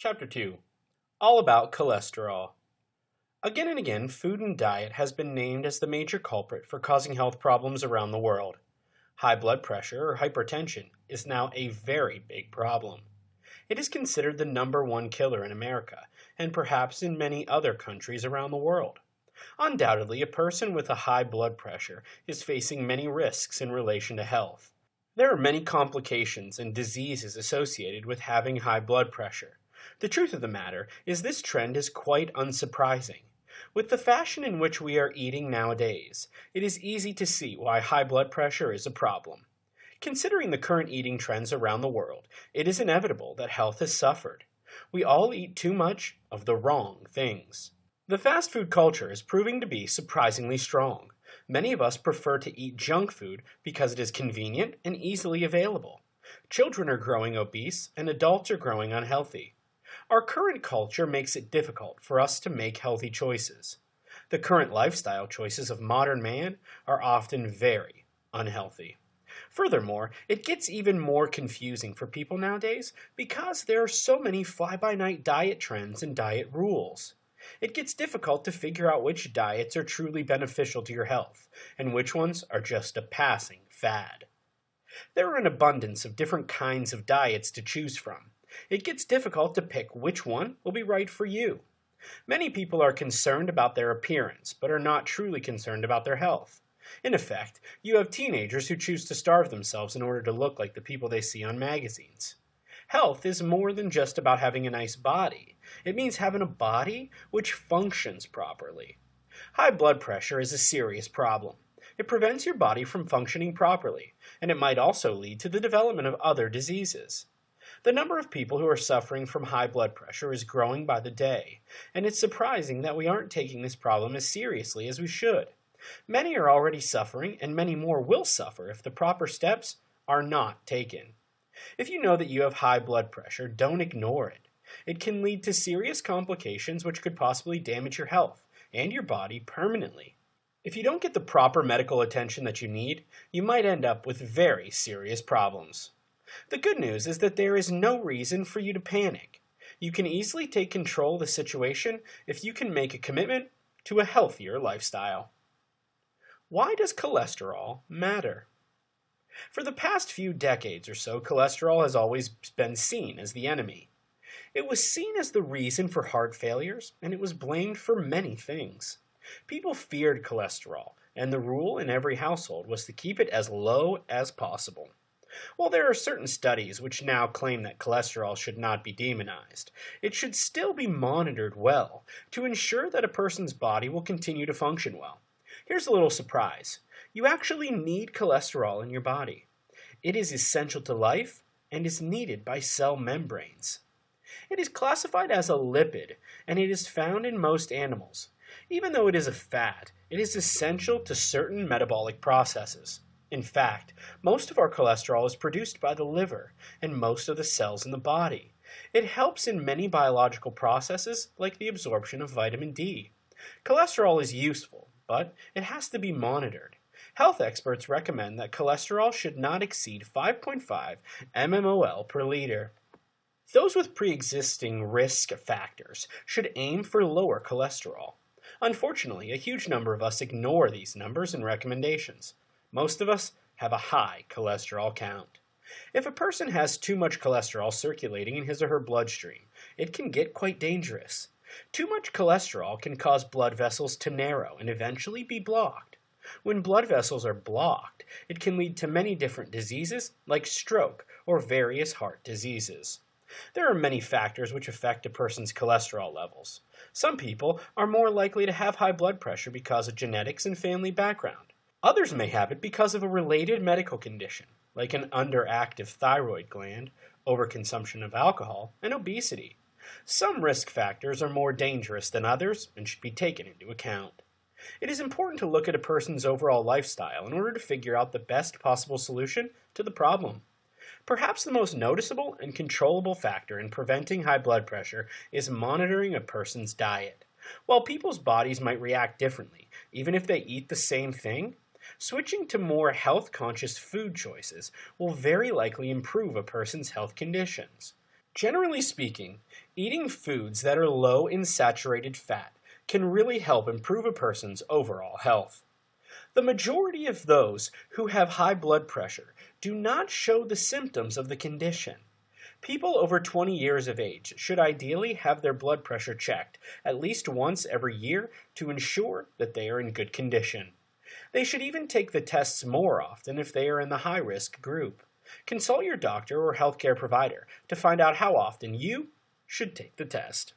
Chapter 2. All about cholesterol. Again and again, food and diet has been named as the major culprit for causing health problems around the world. High blood pressure or hypertension is now a very big problem. It is considered the number one killer in America, and perhaps in many other countries around the world. Undoubtedly, a person with a high blood pressure is facing many risks in relation to health. There are many complications and diseases associated with having high blood pressure. The truth of the matter is this trend is quite unsurprising. With the fashion in which we are eating nowadays, it is easy to see why high blood pressure is a problem. Considering the current eating trends around the world, it is inevitable that health has suffered. We all eat too much of the wrong things. The fast food culture is proving to be surprisingly strong. Many of us prefer to eat junk food because it is convenient and easily available. Children are growing obese and adults are growing unhealthy. Our current culture makes it difficult for us to make healthy choices. The current lifestyle choices of modern man are often very unhealthy. Furthermore, it gets even more confusing for people nowadays because there are so many fly-by-night diet trends and diet rules. It gets difficult to figure out which diets are truly beneficial to your health and which ones are just a passing fad. There are an abundance of different kinds of diets to choose from. It gets difficult to pick which one will be right for you. Many people are concerned about their appearance, but are not truly concerned about their health. In effect, you have teenagers who choose to starve themselves in order to look like the people they see on magazines. Health is more than just about having a nice body. It means having a body which functions properly. High blood pressure is a serious problem. It prevents your body from functioning properly, and it might also lead to the development of other diseases. The number of people who are suffering from high blood pressure is growing by the day, and it's surprising that we aren't taking this problem as seriously as we should. Many are already suffering, and many more will suffer if the proper steps are not taken. If you know that you have high blood pressure, don't ignore it. It can lead to serious complications which could possibly damage your health and your body permanently. If you don't get the proper medical attention that you need, you might end up with very serious problems. The good news is that there is no reason for you to panic. You can easily take control of the situation if you can make a commitment to a healthier lifestyle. Why does cholesterol matter? For the past few decades or so, cholesterol has always been seen as the enemy. It was seen as the reason for heart failures, and it was blamed for many things. People feared cholesterol, and the rule in every household was to keep it as low as possible. While there are certain studies which now claim that cholesterol should not be demonized, it should still be monitored well to ensure that a person's body will continue to function well. Here's a little surprise. You actually need cholesterol in your body. It is essential to life and is needed by cell membranes. It is classified as a lipid, and it is found in most animals. Even though it is a fat, it is essential to certain metabolic processes. In fact, most of our cholesterol is produced by the liver and most of the cells in the body. It helps in many biological processes like the absorption of vitamin D. Cholesterol is useful, but it has to be monitored. Health experts recommend that cholesterol should not exceed 5.5 mmol per liter. Those with pre-existing risk factors should aim for lower cholesterol. Unfortunately, a huge number of us ignore these numbers and recommendations. Most of us have a high cholesterol count. If a person has too much cholesterol circulating in his or her bloodstream, it can get quite dangerous. Too much cholesterol can cause blood vessels to narrow and eventually be blocked. When blood vessels are blocked, it can lead to many different diseases like stroke or various heart diseases. There are many factors which affect a person's cholesterol levels. Some people are more likely to have high blood pressure because of genetics and family background. Others may have it because of a related medical condition, like an underactive thyroid gland, overconsumption of alcohol, and obesity. Some risk factors are more dangerous than others and should be taken into account. It is important to look at a person's overall lifestyle in order to figure out the best possible solution to the problem. Perhaps the most noticeable and controllable factor in preventing high blood pressure is monitoring a person's diet. While people's bodies might react differently, even if they eat the same thing, switching to more health-conscious food choices will very likely improve a person's health conditions. Generally speaking, eating foods that are low in saturated fat can really help improve a person's overall health. The majority of those who have high blood pressure do not show the symptoms of the condition. People over 20 years of age should ideally have their blood pressure checked at least once every year to ensure that they are in good condition. They should even take the tests more often if they are in the high risk group. Consult your doctor or healthcare provider to find out how often you should take the test.